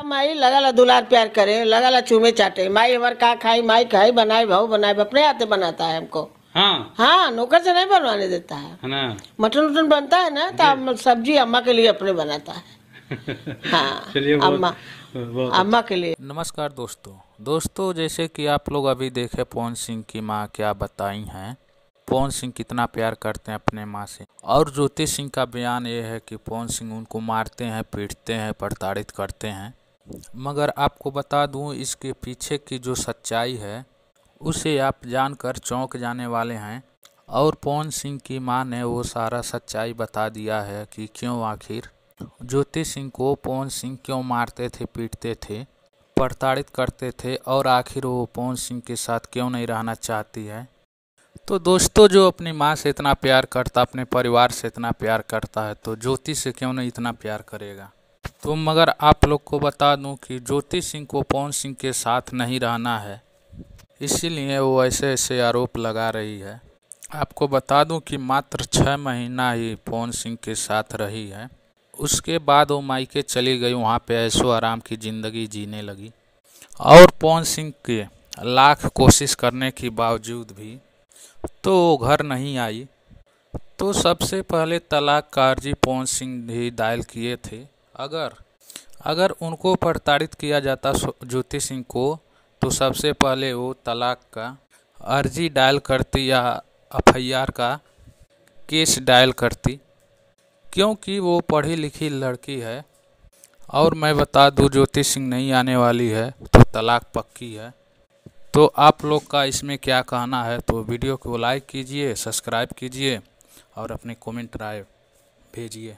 माई लगाला दुलार प्यार करे, लगाला चूमे चाटे, माई हमार का खाई, माई खाई, बनाए भाऊ बनाए, अपने हाथे बनाता है हमको। हाँ, नौकर से नहीं बनवाने देता है ना। मटन उटन बनता है ना तो सब्जी अम्मा के लिए अपने बनाता है। हाँ, अम्मा के लिए। नमस्कार दोस्तों, जैसे कि आप लोग अभी देखे पवन सिंह की माँ क्या बताई हैं। पवन सिंह कितना प्यार करते हैं अपने माँ से, और ज्योति सिंह का बयान ये है कि पवन सिंह उनको मारते हैं, पीटते हैं, प्रताड़ित करते हैं। मगर आपको बता दूं, इसके पीछे की जो सच्चाई है उसे आप जानकर चौंक जाने वाले हैं। और पवन सिंह की माँ ने वो सारा सच्चाई बता दिया है कि क्यों आखिर ज्योति सिंह को पवन सिंह क्यों मारते थे, पीटते थे, प्रताड़ित करते थे, और आखिर वो पवन सिंह के साथ क्यों नहीं रहना चाहती है। तो दोस्तों, जो अपनी माँ से इतना प्यार करता, अपने परिवार से इतना प्यार करता है, तो ज्योति से क्यों नहीं इतना प्यार करेगा। तो मगर आप लोग को बता दूं कि ज्योति सिंह को पवन सिंह के साथ नहीं रहना है, इसीलिए वो ऐसे ऐसे आरोप लगा रही है। आपको बता दूं कि मात्र 6 महीना ही पवन सिंह के साथ रही है। उसके बाद वो मायके चली गई, वहाँ पे ऐशो आराम की ज़िंदगी जीने लगी। और पवन सिंह के लाख कोशिश करने के बावजूद भी तो वो घर नहीं आई। तो सबसे पहले तलाक का अर्जी पवन सिंह भी दायर किए थे। अगर उनको प्रताड़ित किया जाता ज्योति सिंह को, तो सबसे पहले वो तलाक का अर्जी डायल करती या एफआईआर का केस डायल करती, क्योंकि वो पढ़ी लिखी लड़की है। और मैं बता दूं, ज्योति सिंह नहीं आने वाली है तो तलाक पक्की है। तो आप लोग का इसमें क्या कहना है? तो वीडियो को लाइक कीजिए, सब्सक्राइब कीजिए और अपने कमेंट राय भेजिए।